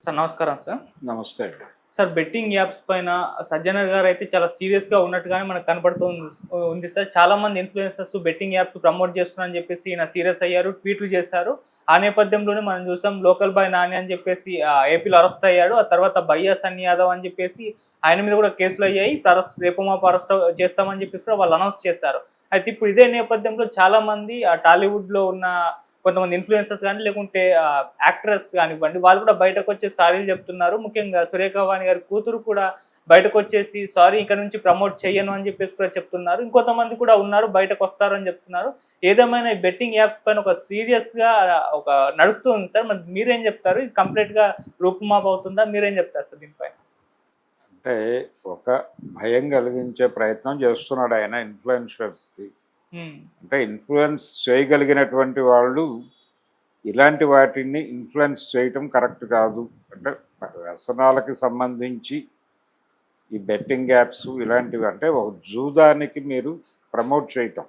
Sir నమస్కారం sir. నమస్తే అండి. సార్ బెట్టింగ్ యాప్స్ పైన సజ్జన గారైతే చాలా సీరియస్‌గా ఉన్నట్టుగానే మనకు ఉంది సార్. చాలామంది ఇన్‌ఫ్లుయెన్సర్స్ బెట్టింగ్ యాప్స్ ప్రమోట్ చేస్తున్నారని చెప్పేసి ఈయన సీరియస్ అయ్యారు. ట్వీట్లు చేశారు. ఆ నేపథ్యంలోనే మనం చూసాం లోకల్ బాయ్ నాని అని చెప్పేసి ఏపీలో అరెస్ట్ అయ్యాడు. ఆ తర్వాత బయ్యా సన్నీ యాదవ్ అని చెప్పేసి ఆయన మీద కూడా కేసులయ్యాయి. ఇప్పుడు రేపు మాపు అరెస్ట్ చేస్తామని చెప్పేసి కూడా వాళ్ళు అనౌన్స్ చేశారు. అయితే ఇప్పుడు ఇదే నేపథ్యంలో చాలామంది టాలీవుడ్‌లో ఉన్న కొంతమంది ఇన్‌ఫ్లుయెన్సర్స్ గాని లేకుంటే యాక్ట్రెస్ గానివ్వండి, వాళ్ళు కూడా బయటకొచ్చేసి సారీలు చెప్తున్నారు. ముఖ్యంగా సురేఖ వాణి గారి కూతురు కూడా బయటకొచ్చేసి సారీ ఇక నుంచి ప్రమోట్ చెయ్యను అని చెప్పేసి కూడా చెప్తున్నారు. ఇంకొంతమంది కూడా ఉన్నారు బయటకొస్తారని చెప్తున్నారు. ఏదేమైనా ఈ బెట్టింగ్ యాప్స్ పైన ఒక సీరియస్‌గా ఒక నడుస్తూ ఉంది సార్. మరి మీరేం చెప్తారు? ఇది కంప్లీట్‌గా రూపుమాపు అవుతుందా? మీరేం చెప్తారు సార్ దీనిపైన? అంటే ఒక భయం కలిగించే ప్రయత్నం చేస్తున్నాడు ఆయన ఇన్‌ఫ్లుయెన్సర్స్‌కి. హ్మ్. అంటే ఇన్‌ఫ్లుయెన్స్ చేయగలిగినటువంటి వాళ్ళు ఇలాంటి వాటిని ఇన్‌ఫ్లుయెన్స్ చేయటం కరెక్ట్ కాదు. అంటే వ్యసనాలకి సంబంధించి ఈ బెట్టింగ్ యాప్స్ ఇలాంటివి అంటే ఒక జూదానికి మీరు ప్రమోట్ చేయటం.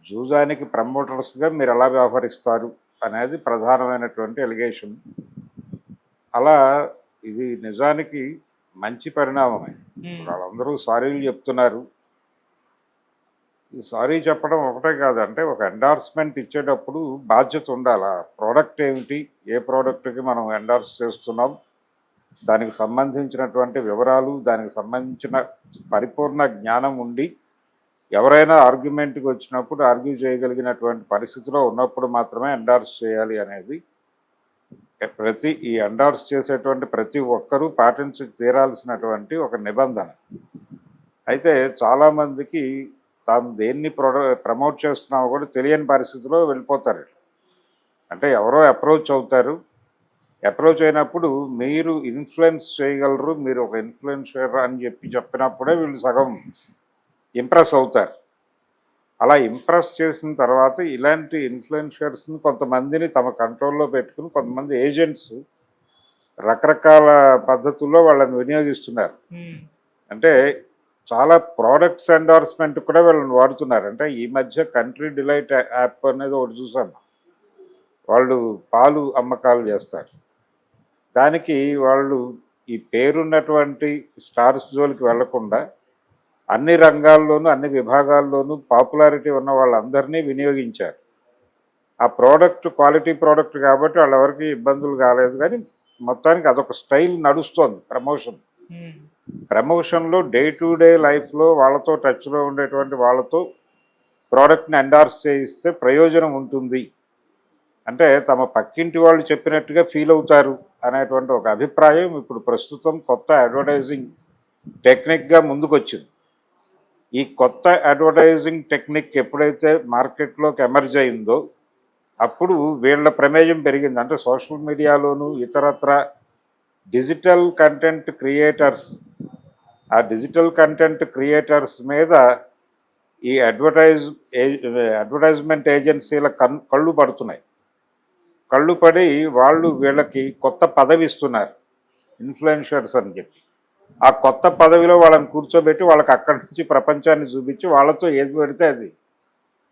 జూదానికి ప్రమోటర్స్‌గా మీరు ఎలా వ్యవహరిస్తారు అనేది ప్రధానమైనటువంటి ఎలిగేషన్. అలా ఇది నిజానికి మంచి పరిణామమే. హ్మ్. వాళ్ళందరూ సారీలు చెప్తున్నారు. ఈ సారీ చెప్పడం ఒకటే కాదు, అంటే ఒక ఎండార్స్మెంట్ ఇచ్చేటప్పుడు బాధ్యత ఉండాలి. ఆ ప్రోడక్ట్ ఏమిటి, ఏ ప్రోడక్ట్కి మనం ఎండార్స్ చేస్తున్నాం, దానికి సంబంధించినటువంటి వివరాలు, దానికి సంబంధించిన పరిపూర్ణ జ్ఞానం ఉండి ఎవరైనా ఆర్గ్యుమెంట్కి వచ్చినప్పుడు ఆర్గ్యూ చేయగలిగినటువంటి పరిస్థితిలో ఉన్నప్పుడు మాత్రమే ఎండార్స్ చేయాలి అనేది ఈ ఎండార్స్ చేసేటువంటి ప్రతి ఒక్కరూ పాటించి తీరాల్సినటువంటి ఒక నిబంధన. అయితే చాలామందికి తాము దేన్ని ప్రమోట్ చేస్తున్నామో కూడా తెలియని పరిస్థితిలో వెళ్ళిపోతారు. అంటే ఎవరో అప్రోచ్ అవుతారు. అప్రోచ్ అయినప్పుడు మీరు ఇన్ఫ్లుయెన్స్ చేయగలరు, మీరు ఒక ఇన్ఫ్లుయెన్సర్ అని చెప్పినప్పుడే వీళ్ళు సగం ఇంప్రెస్ అవుతారు. అలా ఇంప్రెస్ చేసిన తర్వాత ఇలాంటి ఇన్ఫ్లుయెన్సర్స్ని కొంతమందిని తమ కంట్రోల్లో పెట్టుకుని కొంతమంది ఏజెంట్స్ రకరకాల పద్ధతుల్లో వాళ్ళని వినియోగిస్తున్నారు. అంటే చాలా ప్రోడక్ట్స్ ఎండార్స్మెంట్ కూడా వీళ్ళని వాడుతున్నారు. అంటే ఈ మధ్య కంట్రీ డిలైట్ యాప్ అనేది ఒకటి చూసాను. వాళ్ళు పాలు అమ్మకాలు చేస్తారు. దానికి వాళ్ళు ఈ పేరున్నటువంటి స్టార్స్ జోలికి వెళ్లకుండా అన్ని రంగాల్లోనూ అన్ని విభాగాల్లోనూ పాపులారిటీ ఉన్న వాళ్ళందరినీ వినియోగించారు. ఆ ప్రోడక్ట్ క్వాలిటీ ప్రోడక్ట్ కాబట్టి వాళ్ళెవరికి ఇబ్బందులు కాలేదు. కానీ మొత్తానికి అదొక స్టైల్ నడుస్తోంది ప్రమోషన్లో. డే టు డే లైఫ్లో వాళ్ళతో టచ్లో ఉండేటువంటి వాళ్ళతో ప్రోడక్ట్ని ఎండార్స్ చేయిస్తే ప్రయోజనం ఉంటుంది, అంటే తమ పక్కింటి వాళ్ళు చెప్పినట్టుగా ఫీల్ అవుతారు అనేటువంటి ఒక అభిప్రాయం ఇప్పుడు ప్రస్తుతం కొత్త అడ్వర్టైజింగ్ టెక్నిక్గా ముందుకొచ్చింది. ఈ కొత్త అడ్వర్టైజింగ్ టెక్నిక్ ఎప్పుడైతే మార్కెట్లోకి ఎమర్జ్ అయిందో అప్పుడు వీళ్ళ ప్రమేయం పెరిగింది. అంటే సోషల్ మీడియాలోను ఇతరత్ర డిజిటల్ కంటెంట్ క్రియేటర్స్, ఆ డిజిటల్ కంటెంట్ క్రియేటర్స్ మీద ఈ అడ్వర్టైజ్మెంట్ ఏజెన్సీల కళ్ళు పడుతున్నాయి. కళ్ళు పడి వాళ్ళు వీళ్ళకి కొత్త పదవి ఇస్తున్నారు, ఇన్ఫ్లుయెన్సర్స్ అని చెప్పి. ఆ కొత్త పదవిలో వాళ్ళని కూర్చోబెట్టి వాళ్ళకి అక్కడి నుంచి ప్రపంచాన్ని చూపించి వాళ్ళతో ఏది పెడితే అది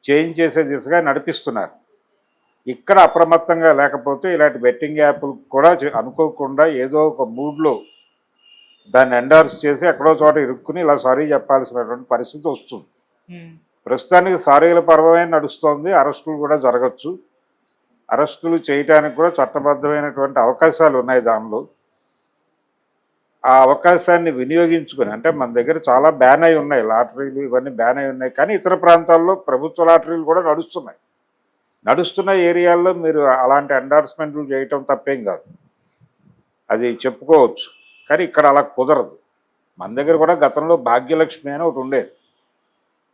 చేంజ్ చేసే దిశగా నడిపిస్తున్నారు. ఇక్కడ అప్రమత్తంగా లేకపోతే ఇలాంటి బెట్టింగ్ యాప్లు కూడా అనుకోకుండా ఏదో ఒక మూడ్లో దాన్ని ఎండార్స్ చేసి ఎక్కడో చోట ఇరుక్కుని ఇలా సారీ చెప్పాల్సినటువంటి పరిస్థితి వస్తుంది. ప్రస్తుతానికి సారీల పర్వమే నడుస్తోంది. అరెస్టులు కూడా జరగచ్చు. అరెస్టులు చేయడానికి కూడా చట్టబద్ధమైనటువంటి అవకాశాలు ఉన్నాయి దానిలో. ఆ అవకాశాన్ని వినియోగించుకొని, అంటే మన దగ్గర చాలా బ్యాన్ అయి ఉన్నాయి, లాటరీలు ఇవన్నీ బ్యాన్ అయి ఉన్నాయి. కానీ ఇతర ప్రాంతాల్లో ప్రభుత్వ లాటరీలు కూడా నడుస్తున్న ఏరియాల్లో మీరు అలాంటి ఎండార్స్మెంట్లు చేయటం తప్పేం కాదు, అది చెప్పుకోవచ్చు. కానీ ఇక్కడ అలా కుదరదు. మన దగ్గర కూడా గతంలో భాగ్యలక్ష్మి అని ఒకటి ఉండేది,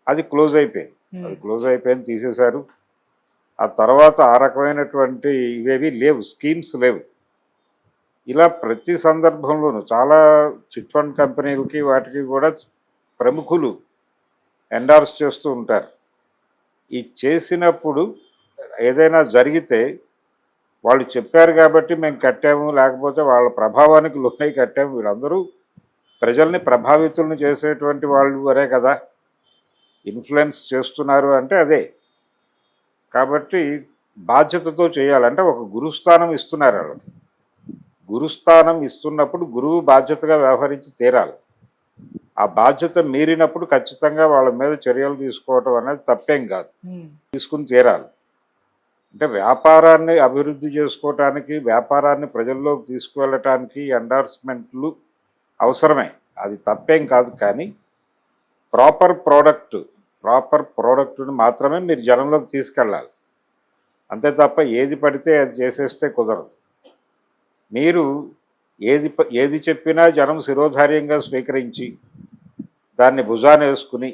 అది క్లోజ్ అయిపోయింది, తీసేశారు. ఆ తర్వాత ఆ రకమైనటువంటి ఇవేవి లేవు, స్కీమ్స్ లేవు. ఇలా ప్రతి సందర్భంలోనూ చాలా చిట్ ఫండ్ కంపెనీలకి వాటికి కూడా ప్రముఖులు ఎండార్స్ చేస్తూ ఉంటారు. ఈ చేసినప్పుడు ఏదైనా జరిగితే వాళ్ళు చెప్పారు కాబట్టి మేము కట్టాము, లేకపోతే వాళ్ళ ప్రభావానికి లోనై కట్టాము. వీళ్ళందరూ ప్రజల్ని ప్రభావితులను చేసేటువంటి వాళ్ళు అనే కదా, ఇన్ఫ్లుయెన్స్ చేస్తున్నారు అంటే అదే. కాబట్టి బాధ్యతతో చేయాలంటే ఒక గురుస్థానం ఇస్తున్నారు వాళ్ళకి. గురుస్థానం ఇస్తున్నప్పుడు గురువు బాధ్యతగా వ్యవహరించి తీరాలి. ఆ బాధ్యత మీరినప్పుడు ఖచ్చితంగా వాళ్ళ మీద చర్యలు తీసుకోవటం అనేది తప్పేం కాదు, తీసుకుని తీరాలి. అంటే వ్యాపారాన్ని అభివృద్ధి చేసుకోవటానికి, వ్యాపారాన్ని ప్రజల్లోకి తీసుకువెళ్ళటానికి ఎండార్స్మెంట్లు అవసరమే, అది తప్పేం కాదు. కానీ ప్రాపర్ ప్రోడక్ట్ని మాత్రమే మీరు జనంలోకి తీసుకెళ్ళాలి. అంతే తప్ప ఏది పడితే అది చేసేస్తే కుదరదు. మీరు ఏది చెప్పినా జనం శిరోధార్యంగా స్వీకరించి దాన్ని భుజాన వేసుకుని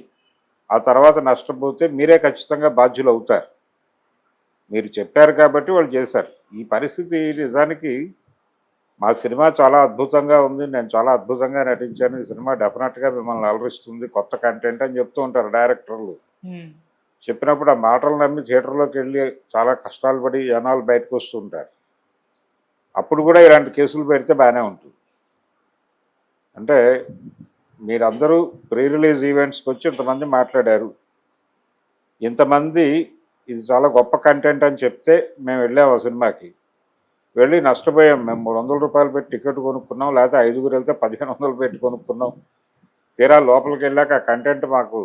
ఆ తర్వాత నష్టపోతే మీరే ఖచ్చితంగా బాధ్యులు అవుతారు. మీరు చెప్పారు కాబట్టి వాళ్ళు చేశారు. ఈ పరిస్థితి నిజానికి మా సినిమా చాలా అద్భుతంగా ఉంది, నేను చాలా అద్భుతంగా నటించాను, ఈ సినిమా డెఫినెట్గా మిమ్మల్ని అలరిస్తుంది, కొత్త కంటెంట్ అని చెప్తూ ఉంటారు డైరెక్టర్లు. చెప్పినప్పుడు ఆ మాటలు నమ్మి థియేటర్లోకి వెళ్ళి చాలా కష్టాలు పడి జనాలు బయటకు వస్తూ ఉంటారు. అప్పుడు కూడా ఇలాంటి కేసులు పెడితే బాగానే ఉంటుంది. అంటే మీరందరూ ప్రీ రిలీజ్ ఈవెంట్స్కి వచ్చి ఇంతమంది మాట్లాడారు, ఇంతమంది ఇది చాలా గొప్ప కంటెంట్ అని చెప్తే మేము వెళ్ళాము ఆ సినిమాకి, వెళ్ళి నష్టపోయాం. మేము 300 రూపాయలు పెట్టి టికెట్ కొనుక్కున్నాం, లేకపోతే 5గురు వెళ్తే 1500 పెట్టి కొనుక్కున్నాం. తీరా లోపలికి వెళ్ళాక ఆ కంటెంట్ మాకు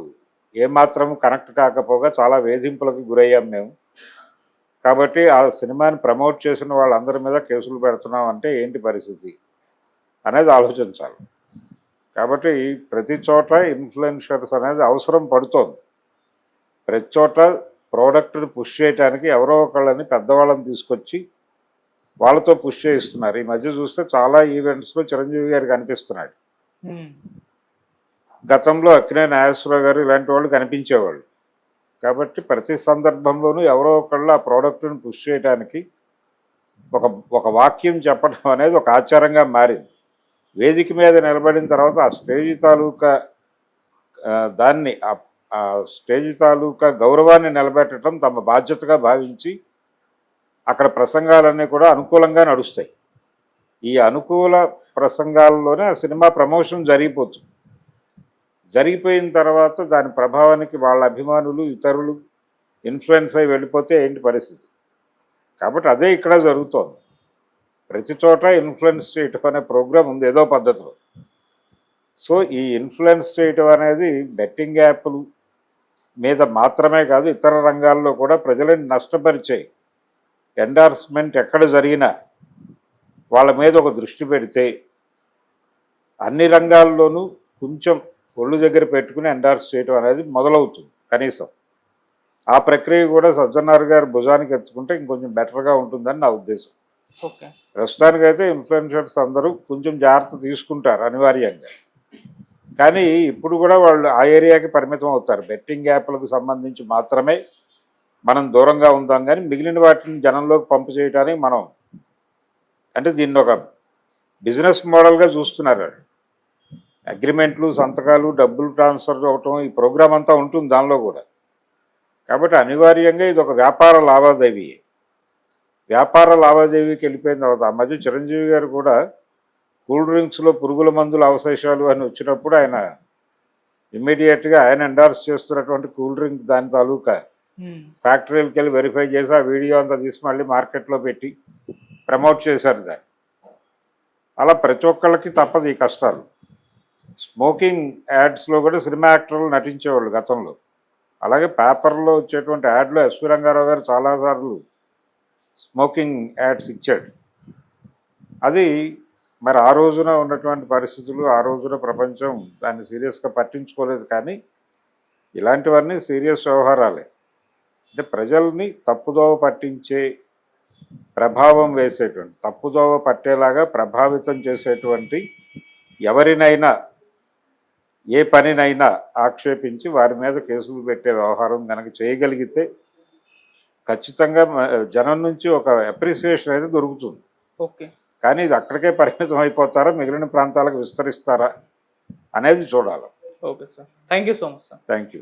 ఏమాత్రం కనెక్ట్ కాకపోగా చాలా వేధింపులకు గురయ్యాం మేము. కాబట్టి ఆ సినిమాని ప్రమోట్ చేసిన వాళ్ళందరి మీద కేసులు పెడుతున్నాం అంటే ఏంటి పరిస్థితి అనేది ఆలోచించాలి. కాబట్టి ప్రతి చోట ఇన్ఫ్లుయెన్సర్స్ అనేది అవసరం పడుతోంది. ప్రతి చోట ప్రోడక్ట్ని పుష్ చేయడానికి ఎవరో ఒకళ్ళని పెద్దవాళ్ళని తీసుకొచ్చి వాళ్ళతో పుష్ చేయిస్తున్నారు. ఈ మధ్య చూస్తే చాలా ఈవెంట్స్లో చిరంజీవి గారు కనిపిస్తున్నాడు. గతంలో అక్కినేని నాగేశ్వరరావు గారు ఇలాంటి వాళ్ళు కనిపించేవాళ్ళు. కాబట్టి ప్రతి సందర్భంలోనూ ఎవరో ఒకళ్ళు ఆ ప్రోడక్ట్ని పుష్ చేయడానికి ఒక వాక్యం చెప్పడం అనేది ఒక ఆచారంగా మారింది. వేదిక మీద నిలబడిన తర్వాత ఆ స్టేజ్ తాలూకా దాన్ని ఆ స్టేజ్ తాలూకా గౌరవాన్ని నిలబెట్టడం తమ బాధ్యతగా భావించి అక్కడ ప్రసంగాలన్నీ కూడా అనుకూలంగా నడుస్తాయి. ఈ అనుకూల ప్రసంగాల్లోనే ఆ సినిమా ప్రమోషన్ జరిగిపోయిన తర్వాత దాని ప్రభావానికి వాళ్ళ అభిమానులు ఇతరులు ఇన్ఫ్లుయెన్స్ అయి వెళ్ళిపోతే ఏంటి పరిస్థితి. కాబట్టి అదే ఇక్కడ జరుగుతోంది. ప్రతి చోట ఇన్ఫ్లుయెన్స్ చేయటం అనే ప్రోగ్రాం ఉంది ఏదో పద్ధతిలో. సో ఈ ఇన్ఫ్లుయెన్స్ చేయటం అనేది బెట్టింగ్ యాప్లు మీద మాత్రమే కాదు, ఇతర రంగాల్లో కూడా ప్రజలని నష్టపరిచాయి. ఎండార్స్మెంట్ ఎక్కడ జరిగినా వాళ్ళ మీద ఒక దృష్టి పెడితే అన్ని రంగాల్లోనూ కొంచెం ఒళ్ళు దగ్గర పెట్టుకుని ఎండార్స్ చేయటం అనేది మొదలవుతుంది. కనీసం ఆ ప్రక్రియ కూడా సజ్జనార్ గారు భుజానికి ఎత్తుకుంటే ఇంకొంచెం బెటర్గా ఉంటుందని నా ఉద్దేశం. ప్రస్తుతానికైతే ఇన్ఫ్లుయెన్సర్స్ అందరూ కొంచెం జాగ్రత్త తీసుకుంటారు అనివార్యంగా. కానీ ఇప్పుడు కూడా వాళ్ళు ఆ ఏరియాకి పరిమితం అవుతారు. బెట్టింగ్ యాప్లకు సంబంధించి మాత్రమే మనం దూరంగా ఉందాం, కానీ మిగిలిన వాటిని జనంలోకి పంపు చేయడానికి మనం అంటే దీన్ని ఒక బిజినెస్ మోడల్గా చూస్తున్నారు. అగ్రిమెంట్లు, సంతకాలు, డబ్బులు ట్రాన్స్ఫర్ అవటం, ఈ ప్రోగ్రామ్ అంతా ఉంటుంది దానిలో కూడా. కాబట్టి అనివార్యంగా ఇది ఒక వ్యాపార లావాదేవీకి వెళ్ళిపోయిన తర్వాత ఆ మధ్య చిరంజీవి గారు కూడా కూల్ డ్రింక్స్లో పురుగుల మందుల అవశేషాలు అని వచ్చినప్పుడు ఆయన ఇమ్మీడియట్గా ఆయన ఎండార్స్ చేస్తున్నటువంటి కూల్ డ్రింక్ దాని తాలూకా ఫ్యాక్టరీలకు వెళ్ళి వెరిఫై చేసి ఆ వీడియో అంతా తీసి మళ్ళీ మార్కెట్లో పెట్టి ప్రమోట్ చేశారు దాన్ని. అలా ప్రతి ఒక్కళ్ళకి తప్పదు ఈ కష్టాలు. స్మోకింగ్ యాడ్స్లో కూడా సినిమా యాక్టర్లు నటించేవాళ్ళు గతంలో. అలాగే పేపర్లో వచ్చేటువంటి యాడ్లో ఎస్వి రంగారావు గారు చాలాసార్లు స్మోకింగ్ యాడ్స్ ఇచ్చాడు. అది మరి ఆ రోజున ఉన్నటువంటి పరిస్థితులు, ఆ రోజున ప్రపంచం దాన్ని సీరియస్గా పట్టించుకోలేదు. కానీ ఇలాంటివన్నీ సీరియస్ వ్యవహారాలే. అంటే ప్రజల్ని తప్పుదోవ పట్టించే ప్రభావం వేసేటువంటి, తప్పుదోవ పట్టేలాగా ప్రభావితం చేసేటువంటి ఎవరినైనా ఏ పనినైనా ఆక్షేపించి వారి మీద కేసులు పెట్టే వ్యవహారం కనుక చేయగలిగితే ఖచ్చితంగా జనం నుంచి ఒక అప్రిసియేషన్ అయితే దొరుకుతుంది. కానీ ఇది అక్కడికే పరిమితం అయిపోతారా, మిగిలిన ప్రాంతాలకు విస్తరిస్తారా అనేది చూడాలి. Okay sir, thank you so much sir. Thank you.